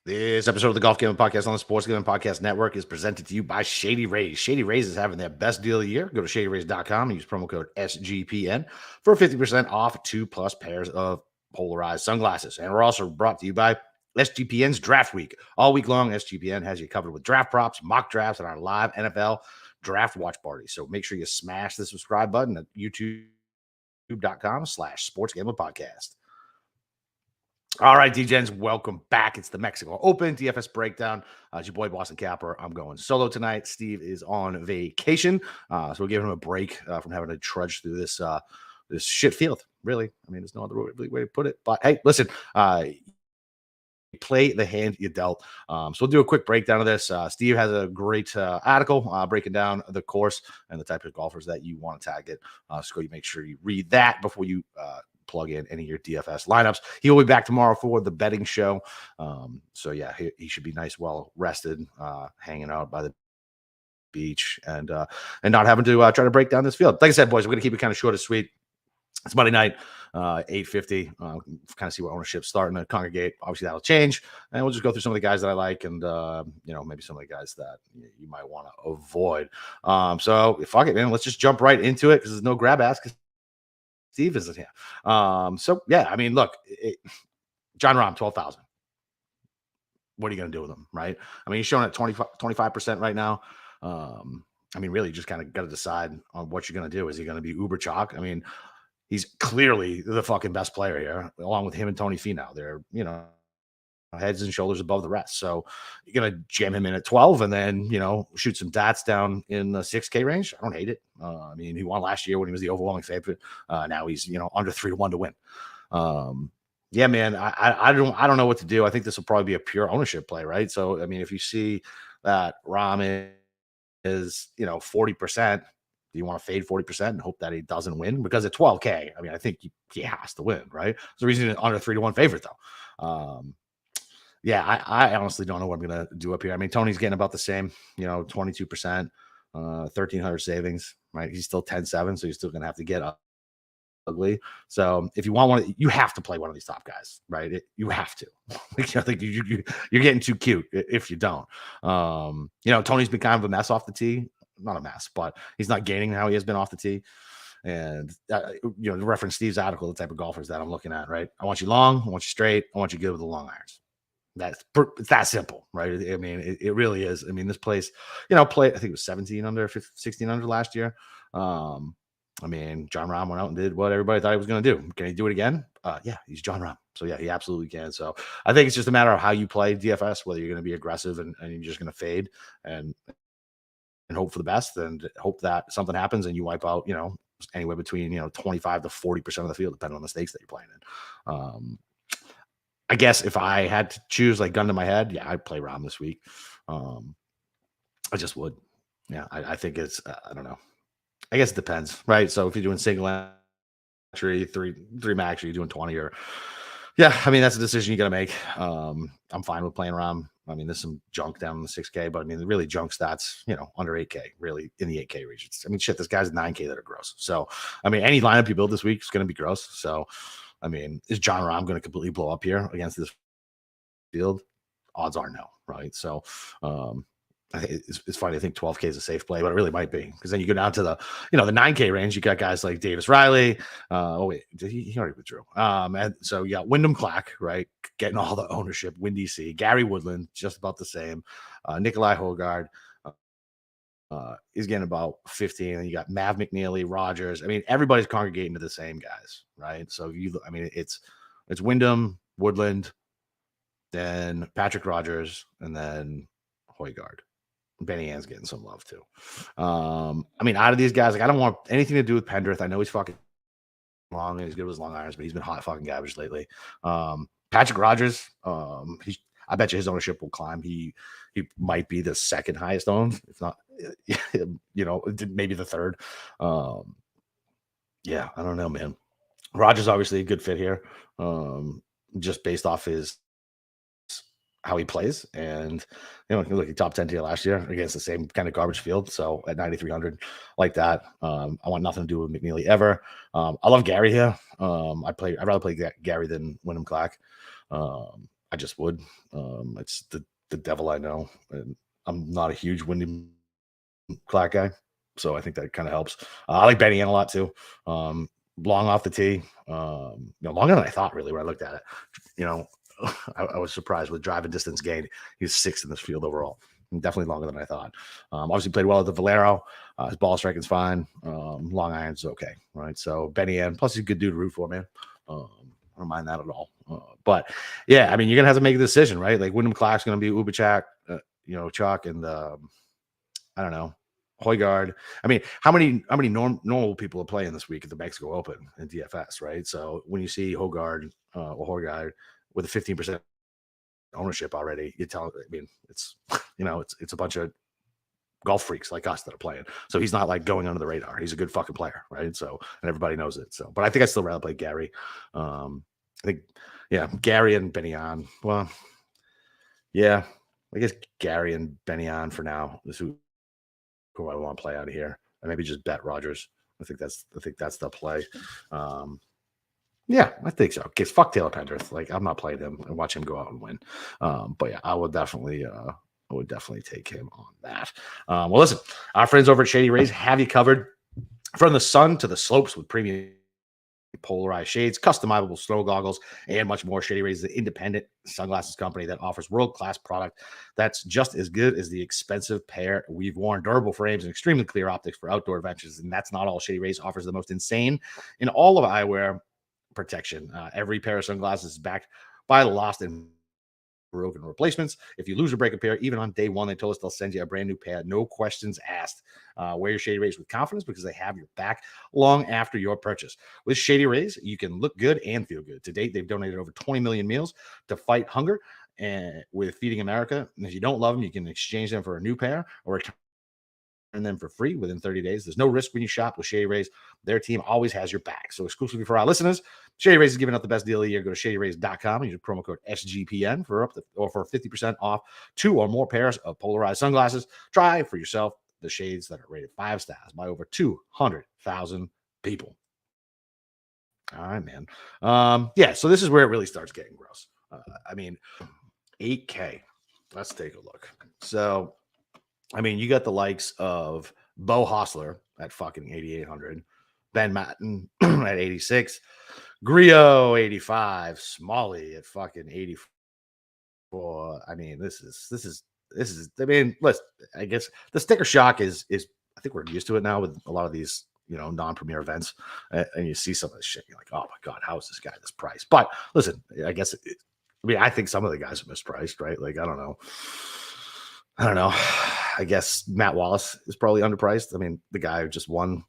This episode of the Golf Gambling Podcast on the Sports Gambling Podcast Network is presented to you by Shady Rays. Shady Rays is having their best deal of the year. Go to shadyrays.com and use promo code SGPN for 50% off 2+ pairs of polarized sunglasses. And we're also brought to you by SGPN's Draft Week. All week long, SGPN has you covered with draft props, mock drafts, and our live NFL draft watch party. So make sure you smash the subscribe button at youtube.com/Sports Gambling Podcast. All right, DJs, welcome back. It's the Mexico Open DFS breakdown. It's your boy, Boston Capper. I'm going solo tonight. Steve is on vacation, so we're giving him a break from having to trudge through this shit field. Really, I mean, there's no other way to put it. But hey, listen, play the hand you dealt. So we'll do a quick breakdown of this. Steve has a great article breaking down the course and the type of golfers that you want to target. So you make sure you read that before you plug in any of your DFS lineups. He will be back tomorrow for the betting show. So yeah, he should be nice, well rested, hanging out by the beach and not having to try to break down this field. Like I said, boys, we're going to keep it kind of short and sweet. It's Monday night, 8:50. Kind of see where ownership's starting to congregate. Obviously, that'll change, and we'll just go through some of the guys that I like, and maybe some of the guys that you might want to avoid. So fuck it, man. Let's just jump right into it because there's no grab ass. Steve isn't here. So yeah, I mean, look, John Rahm, 12,000. What are you going to do with him, right? I mean, he's showing at 25% right now. I mean, really, you just kind of got to decide on what you're going to do. Is he going to be uber chalk? I mean, he's clearly the fucking best player here, along with him and Tony Finau. They're, heads and shoulders above the rest. So you're going to jam him in at 12 and then, shoot some dots down in the 6K range. I don't hate it. I mean, he won last year when he was the overwhelming favorite. Now he's, under 3-1 to win. Yeah, man, I don't know what to do. I think this will probably be a pure ownership play, right? So, I mean, if you see that Rahm is, 40%, do you want to fade 40% and hope that he doesn't win? Because at 12K, I mean, I think he has to win, right? There's a reason he's under 3-1 favorite, though. Yeah, I honestly don't know what I'm going to do up here. I mean, Tony's getting about the same, 22%, 1,300 savings, right? He's still 10-7, so you're still going to have to get ugly. So if you want one, you have to play one of these top guys, right? You have to. I think you're getting too cute if you don't. Tony's been kind of a mess off the tee. Not a mess, but he's not gaining how he has been off the tee. And, to reference Steve's article, the type of golfers that I'm looking at, right? I want you long, I want you straight, I want you good with the long irons. It's that simple, right? I mean, it really is. I mean, this place, I think it was 17 under, 16 under last year. I mean, John Rahm went out and did what everybody thought he was going to do. Can he do it again? Yeah, he's John Rahm. So yeah, he absolutely can. So I think it's just a matter of how you play DFS, whether you're going to be aggressive and you're just going to fade and hope for the best and hope that something happens and you wipe out, anywhere between, 25 to 40% of the field, depending on the stakes that you're playing in. I guess if I had to choose, like, gun to my head, yeah, I'd play Rahm this week. I just would. Yeah, I think it's, I don't know. I guess it depends, right? So if you're doing single entry, three max, or you're doing 20 or, yeah, I mean, that's a decision you got to make. I'm fine with playing Rahm. I mean, there's some junk down in the 6K, but I mean, really junk stats, under 8K, really in the 8K region. I mean, shit, this guy's 9K that are gross. So, I mean, any lineup you build this week is going to be gross. So, I mean, is John Rahm going to completely blow up here against this field? Odds are no, right? So, it's funny. I think 12K is a safe play, but it really might be because then you go down to the 9K range. You got guys like Davis Riley. Oh wait, he already withdrew. And so you got Wyndham Clack, right, getting all the ownership. Windy C, Gary Woodland, just about the same. Nikolai Hogard is getting about 15. And you got Mav McNeely, Rogers. I mean, everybody's congregating to the same guys, right? So it's Wyndham, Woodland, then Patrick Rogers, and then Hojgaard. Benny Ann's getting some love too. I mean, out of these guys, like, I don't want anything to do with Pendrith. I know he's fucking long and he's good with his long irons, but he's been hot fucking garbage lately. Patrick Rogers, I bet you his ownership will climb. He might be the second highest owned, if not, maybe the third. Yeah, I don't know, man. Rogers obviously a good fit here, just based off how he plays. And, look, he top 10 tier last year against the same kind of garbage field. So at 9,300 like that, I want nothing to do with McNeely ever. I love Gary here. I'd rather play Gary than Wyndham Clack. I just would. It's the devil I know, and I'm not a huge Wyndham Clark guy, so I think that kind of helps. I like Benny Ann a lot too. Long off the tee, longer than I thought. Really, when I looked at it, you know, I was surprised with driving distance gained. He's sixth in this field overall. Definitely longer than I thought. Obviously played well at the Valero. His ball striking's fine. Long iron's okay, right? So Benny Ann, plus he's a good dude to root for, man. I don't mind that at all. But yeah, I mean, you're gonna have to make a decision, right? Like Wyndham Clark's gonna be Ubachak, Chalk, and I don't know, Højgaard. I mean, how many normal people are playing this week at the Mexico Open in DFS, right? So when you see Højgaard with a 15% ownership already, you tell. I mean, it's it's a bunch of golf freaks like us that are playing. So he's not like going under the radar. He's a good fucking player, right? So and everybody knows it. So, but I think I still rather play Gary. I think, yeah, Gary and Benyon. Well, yeah, I guess Gary and Benyon for now is who I want to play out of here. And maybe just bet Rogers. I think that's the play. Yeah, I think so. Because fuck Taylor Pendrith. Like, I'm not playing him and watch him go out and win. But yeah, I would definitely take him on that. Well, listen, our friends over at Shady Rays have you covered from the sun to the slopes with premium polarized shades, customizable snow goggles, and much more. Shady Rays is an independent sunglasses company that offers world-class product that's just as good as the expensive pair we've worn. Durable frames and extremely clear optics for outdoor adventures. And that's not all. Shady Rays offers the most insane in all of eyewear protection. Every pair of sunglasses is backed by lost and broken replacements. If you lose or break a pair, even on day one, they told us they'll send you a brand new pair. No questions asked. Wear your Shady Rays with confidence because they have your back long after your purchase. With Shady Rays, you can look good and feel good. To date, they've donated over 20 million meals to fight hunger and with Feeding America. And if you don't love them, you can exchange them for a new pair or return them for free within 30 days. There's no risk when you shop with Shady Rays. Their team always has your back. So exclusively for our listeners, Shady Rays is giving out the best deal of the year. Go to shadyrays.com and use promo code SGPN for 50% off 2 or more pairs of polarized sunglasses. Try for yourself the shades that are rated 5 stars by over 200,000 people. All right, man. Yeah, so this is where it really starts getting gross. I mean, 8K. Let's take a look. So I mean, you got the likes of Bo Hostler at fucking 8,800, Ben Matten at 86, Grio 85, Smalley at fucking 84. I mean, this is. I mean, listen. I guess the sticker shock is. I think we're used to it now with a lot of these, non-premier events, and you see some of this shit. You're like, oh my god, how is this guy this price? But listen, I guess. I think some of the guys are mispriced, right? Like, I don't know. I guess Matt Wallace is probably underpriced. I mean, the guy just won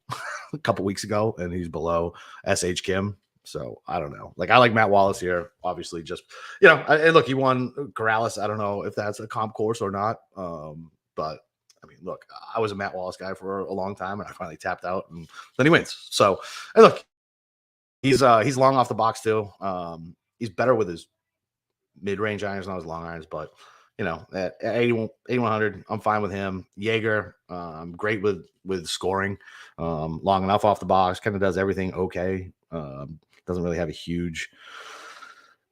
a couple weeks ago and he's below SH Kim. So I don't know. Like, I like Matt Wallace here, obviously. Just, and look, he won Corrales. I don't know if that's a comp course or not. But I mean, look, I was a Matt Wallace guy for a long time and I finally tapped out and then he wins. So, and look, he's long off the box too. He's better with his mid-range irons, not his long irons, but at 8,100, I'm fine with him. Jaeger, great with scoring, long enough off the box, kind of does everything okay. Doesn't really have a huge,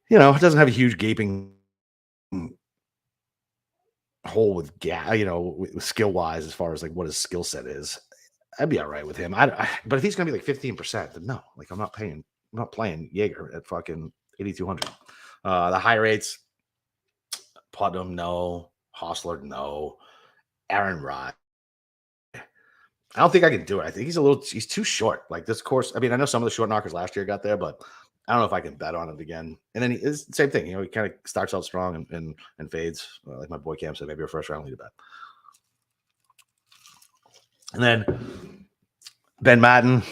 doesn't have a huge gaping hole with skill wise as far as like what his skill set is. I'd be all right with him. But if he's gonna be like 15%, then no, like I'm not playing Jaeger at fucking 8,200. The high rates. Putnam, no. Hostler, no. Aaron Rod. I don't think I can do it. I think he's too short. Like this course. I mean, I know some of the short knockers last year got there, but I don't know if I can bet on it again. And then it's the same thing. He kind of starts out strong and fades. Like my boy Cam said, maybe a first round lead bet. And then Ben Madden,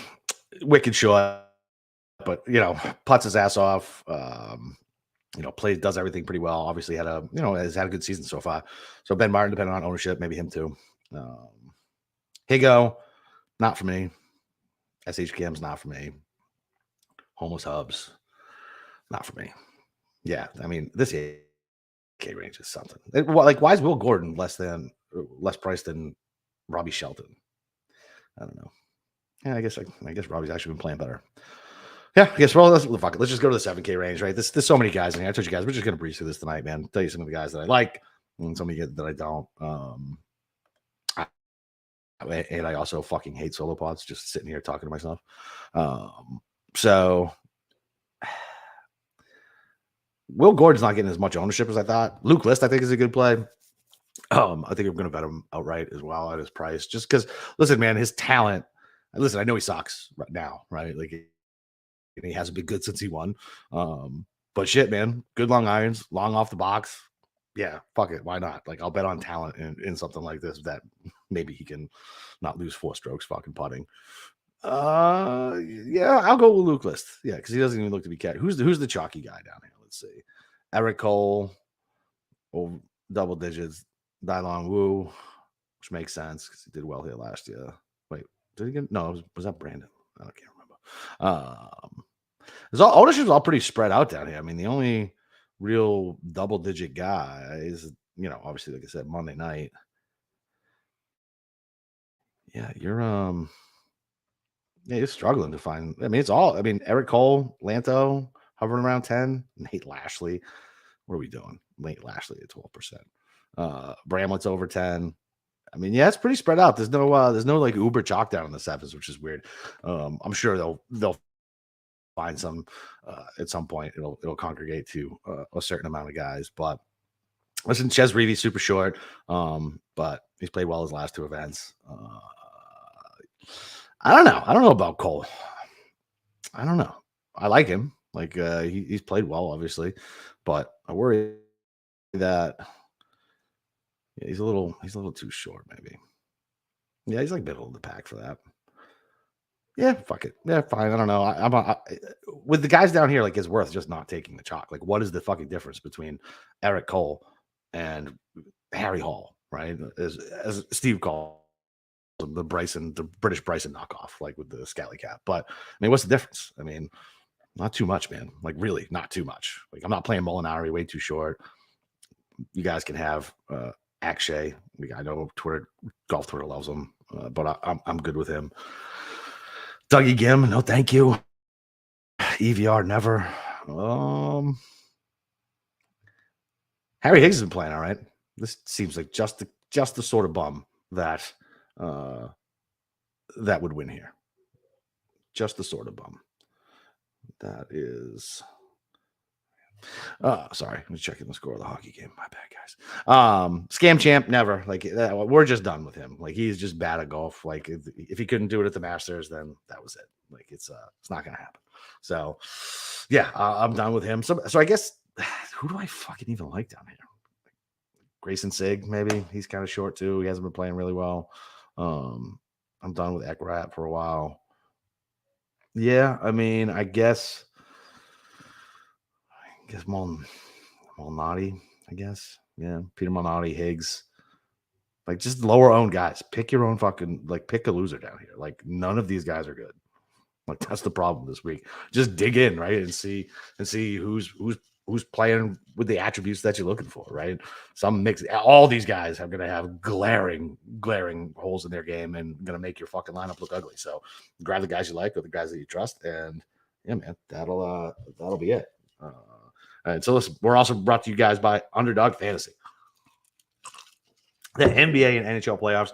wicked short, but putts his ass off. Does everything pretty well. Obviously has had a good season so far. So Ben Martin, depending on ownership, maybe him too. Higo, not for me. SHKM's not for me. Homeless Hubs, not for me. Yeah, I mean, this K range is something. Why is Will Gordon less priced than Robbie Shelton? I don't know. Yeah, I guess Robbie's actually been playing better. Yeah, I guess. Well, fuck it. Let's just go to the 7K range, right? There's so many guys in here. I told you guys we're just gonna breeze through this tonight, man. Tell you some of the guys that I like and some of the that I don't. I, and I also fucking hate solo pods. Just sitting here talking to myself. So Will Gordon's not getting as much ownership as I thought. Luke List, I think, is a good play. I think I'm going to bet him outright as well at his price, just because. Listen, man, his talent. Listen, I know he sucks right now, right? Like, and he hasn't been good since he won. But shit, man, good long irons, long off the box. Yeah, fuck it, why not? Like, I'll bet on talent in something like this that maybe he can not lose 4 strokes fucking putting. Yeah, I'll go with Luke List. Yeah, because he doesn't even look to be cat. Who's the chalky guy down here? Let's see, Eric Cole, double digits. Dylon Wu, which makes sense because he did well here last year. Wait, did he get? No, was that Brandon? I can't remember. Ownership's all pretty spread out down here. I mean, the only real double digit guy is, obviously, like I said, Monday night. Yeah, you're struggling to find. I mean, it's all. I mean, Eric Cole, Lanto hovering around 10. Nate Lashley. What are we doing? Nate Lashley at 12%. Bramlett's over 10. I mean, yeah, it's pretty spread out. There's no like uber chalk down in the sevens, which is weird. I'm sure they'll find some at some point. It'll congregate to a certain amount of guys. But listen, Ches Reeves super short, but he's played well his last 2 events. I don't know. I don't know about Cole. I don't know. I like him. Like he's played well, obviously, but I worry that he's a little too short, maybe. Yeah, he's like middle of the pack for that. Yeah, fuck it. Yeah, fine. I don't know. With the guys down here, like, it's worth just not taking the chalk. Like, what is the fucking difference between Eric Cole and Harry Hall, right? As Steve called the British Bryson knockoff, like with the Scally cap. But I mean, what's the difference? I mean, not too much, man. Like, really, not too much. Like, I'm not playing Molinari, way too short. You guys can have Akshay. I know golf Twitter loves him, but I'm good with him. Dougie Gim, no thank you. EVR never. Harry Higgs has been playing all right. This seems like just the sort of bum that that would win here. Just the sort of bum. That is. Sorry, I'm checking the score of the hockey game. My bad, guys. Scam champ, never. Like, we're just done with him. Like, he's just bad at golf. Like, if he couldn't do it at the Masters, then that was it. Like, it's not gonna happen. So, yeah, I'm done with him. So I guess who do I fucking even like down here? Grayson Sig, maybe. He's kind of short too. He hasn't been playing really well. I'm done with Ekrat for a while. Yeah, I mean, I guess Malnati, I guess. Yeah, Peter Malnati, Higgs. Like, just lower owned guys. Pick your own fucking, like, pick a loser down here. Like, none of these guys are good. Like, that's the problem this week. Just dig in, right? And see who's playing with the attributes that you're looking for, right? Some mix. All these guys are going to have glaring holes in their game and going to make your fucking lineup look ugly. So grab the guys you like or the guys that you trust, and yeah, man, that'll be it. And so listen, we're also brought to you guys by Underdog Fantasy. The NBA and NHL playoffs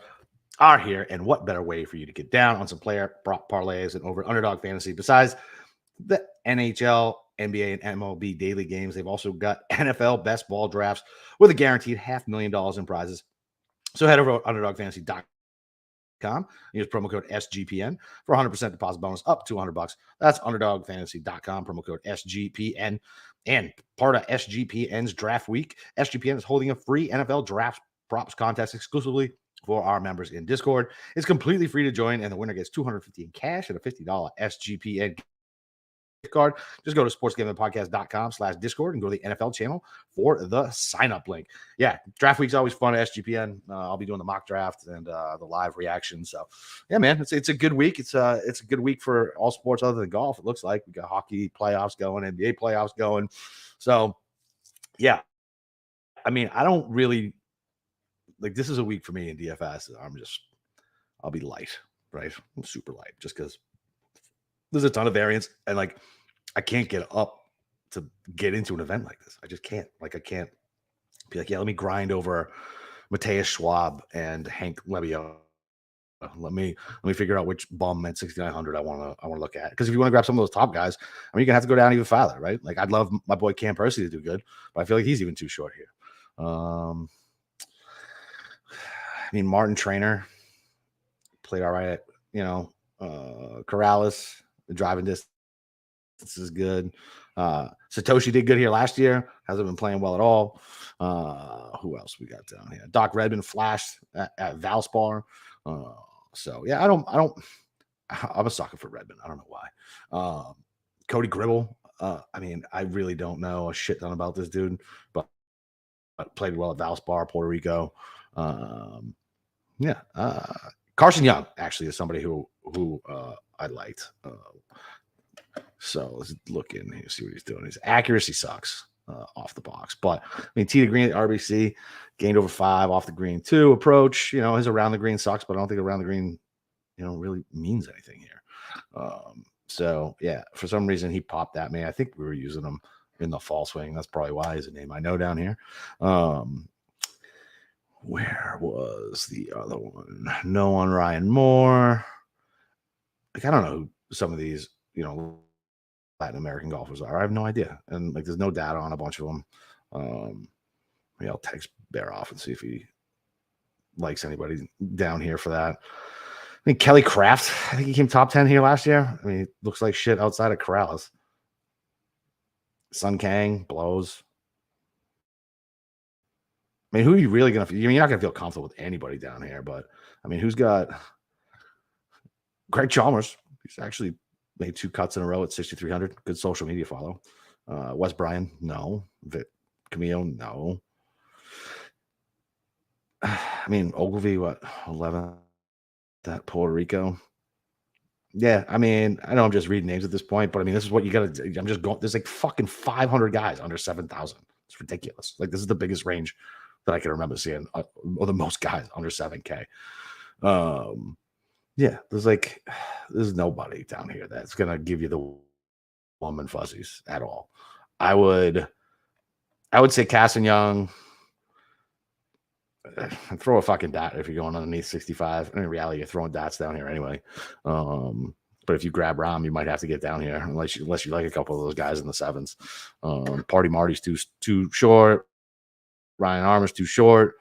are here, and what better way for you to get down on some player prop parlays and over Underdog Fantasy besides the NHL, NBA, and MLB daily games? They've also got NFL best ball drafts with a guaranteed $500,000 in prizes. So head over to underdogfantasy.com. Use promo code SGPN for 100% deposit bonus up to $100. That's underdogfantasy.com, promo code SGPN. And part of SGPN's draft week, SGPN is holding a free NFL draft props contest exclusively for our members in Discord. It's completely free to join, and the winner gets $250 in cash and a $50 SGPN gift card. Just go to sportsgamblingpodcast.com/Discord and go to the NFL channel for the sign-up link. Yeah, draft week's always fun at SGPN. I'll be doing the mock draft and the live reaction. So, yeah, man, it's a good week. It's a good week for all sports other than golf. It looks like we got hockey playoffs going, NBA playoffs going. So, yeah, I mean, I don't really like, this is a week for me in DFS. I'll be light, right? I'm super light just because There's a ton of variance, and like I can't get up to get into an event like this. I just can't. Like I can't be like, yeah, let me grind over Mateus Schwab and Hank Lebioda. Let me figure out which bum at 6,900 I want to look at. Because if you want to grab some of those top guys, I mean, you're gonna have to go down even farther, right? Like I'd love my boy Cam Percy to do good, but I feel like he's even too short here. I mean, Martin Trainer played all right. Corrales, the driving distance is good. Satoshi did good here last year. Hasn't been playing well at all. Who else we got down here? Doc Redman flashed at Valspar. So yeah, I'm a sucker for Redmond. I don't know why. Cody Gribble. I mean, I really don't know a shit ton about this dude, but played well at Valspar, Puerto Rico. Carson Young actually is somebody who I liked. So let's look in here, see what he's doing. His accuracy sucks off the box, but I mean, T to green at RBC gained over 5 off the green 2 approach. His around the green sucks, but I don't think around the green, really means anything here. So yeah, for some reason he popped at me. I think we were using him in the fall swing. That's probably why he's a name I know down here. Where was the other one? No on Ryan Moore. Like I don't know who some of these, Latin American golfers are. I have no idea. And like there's no data on a bunch of them. Maybe I'll text Bear off and see if he likes anybody down here for that. I think Kelly Kraft, I think he came top 10 here last year. I mean, it looks like shit outside of Corrales. Sun Kang blows. I mean, who are you really going to – you're not going to feel comfortable with anybody down here, but, I mean, who's got – Greg Chalmers. He's actually made 2 cuts in a row at 6,300. Good social media follow. Wes Bryan, no. Vic Camillo, no. I mean, Ogilvy, 11 at Puerto Rico. Yeah, I mean, I know I'm just reading names at this point, but I mean, this is what you got to – I'm just going – there's like fucking 500 guys under 7,000. It's ridiculous. Like, this is the biggest range that I can remember seeing, or the most guys under 7K. Yeah, there's nobody down here that's going to give you the woman fuzzies at all. I would say Cass and Young, throw a fucking dot if you're going underneath 65. In reality, you're throwing dots down here anyway. But if you grab Rahm, you might have to get down here unless you like a couple of those guys in the 7s. Party Marty's too short. Ryan Armour's too short.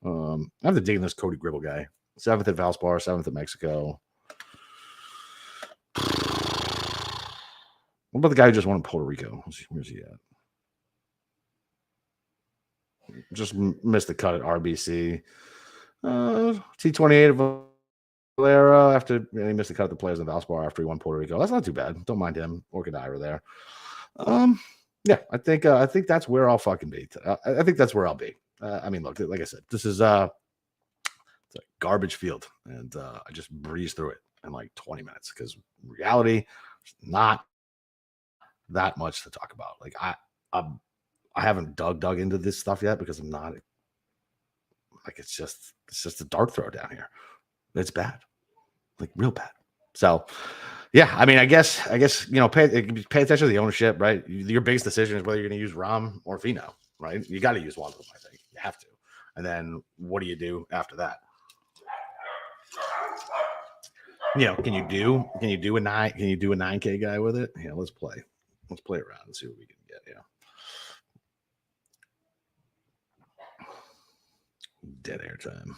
I have to dig in this Cody Gribble guy. 7th at Valspar, 7th at Mexico. What about the guy who just won in Puerto Rico? Where's he at? Just missed the cut at RBC. T28 of Valera after he missed the cut at the Players in Valspar after he won Puerto Rico. That's not too bad. Don't mind him. Orchid Ira there. Yeah, I think that's where I'll fucking be. I think that's where I'll be. I mean, look, like I said, this is it's a garbage field, and I just breezed through it in like 20 minutes because reality, not that much to talk about. Like I haven't dug into this stuff yet because I'm not like it's just a dart throw down here. It's bad, like real bad. So. Yeah, I mean, I guess pay attention to the ownership, right? Your biggest decision is whether you're going to use Rahm or Finau, right? You got to use one of them, I think. You have to. And then what do you do after that? Can you do a 9K guy with it? Yeah, let's play around and see what we can get. Yeah. Dead air time.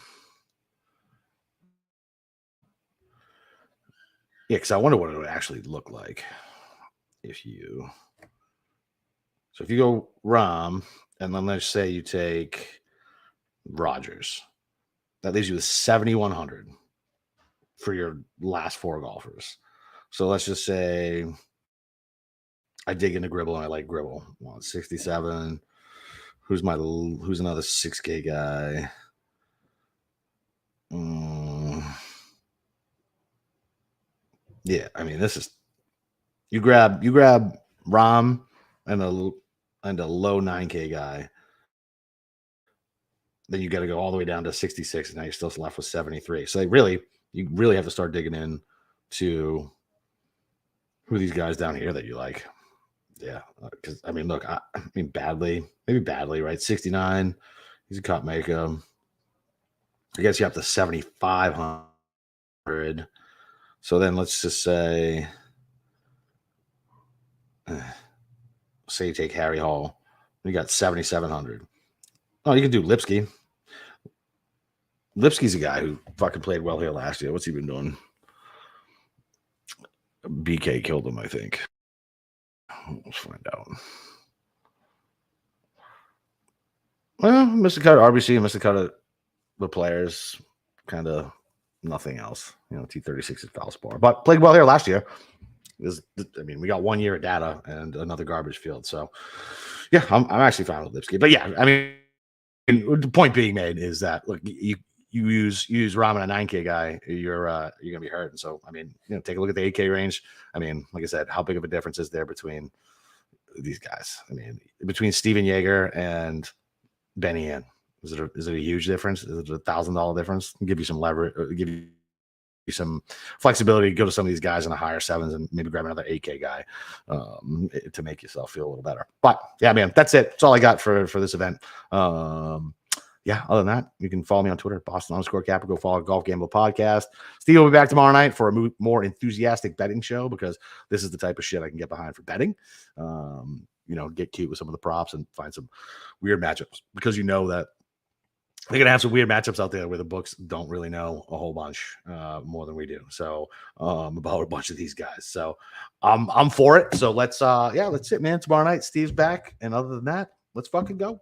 Yeah, because I wonder what it would actually look like if you go Rahm, and then let's say you take Rogers. That leaves you with 7,100 for your last 4 golfers. So let's just say I dig into Gribble and I like Gribble. 67. Who's another 6K guy? Yeah, I mean, this is you grab Rahm and a low 9K guy. Then you got to go all the way down to 66, and now you're still left with 73. So you really have to start digging in to Who are these guys down here that you like? Yeah, because I mean, look, I mean, maybe badly, right? 69. He's a cut maker. I guess you have to 7,500. So then let's just say you take Harry Hall. You got 7,700. Oh, you can do Lipsky. Lipsky's a guy who fucking played well here last year. What's he been doing? BK killed him, I think. Let's find out. Well, Mr. Cut RBC, Mr. Cut the players, kind of nothing else. You know, T36 is foul spar, but played well here last year. I mean, we got 1 year of data and another garbage field. So, yeah, I'm actually fine with Lipsky. But yeah, I mean, the point being made is that look, you use Ramen, a 9K guy, you're gonna be hurt. And so, I mean, you know, take a look at the 8K range. I mean, like I said, how big of a difference is there between these guys? I mean, between Steven Yeager and Benny Hinn, is it a huge difference? Is it $1,000 difference? Give you some leverage, give you some flexibility to go to some of these guys in the higher sevens and maybe grab another 8K guy to make yourself feel a little better. But yeah, man, that's it. That's all I got for this event. Yeah, other than that, you can follow me on Twitter, Boston_Capper. Go follow Golf Gamble Podcast. Steve will be back tomorrow night for a more enthusiastic betting show because this is the type of shit I can get behind for betting. You know, get cute with some of the props and find some weird matchups because you know that they're going to have some weird matchups out there where the books don't really know a whole bunch more than we do. So about a bunch of these guys. So I'm for it. So let's hit, man. Tomorrow night, Steve's back. And other than that, let's fucking go.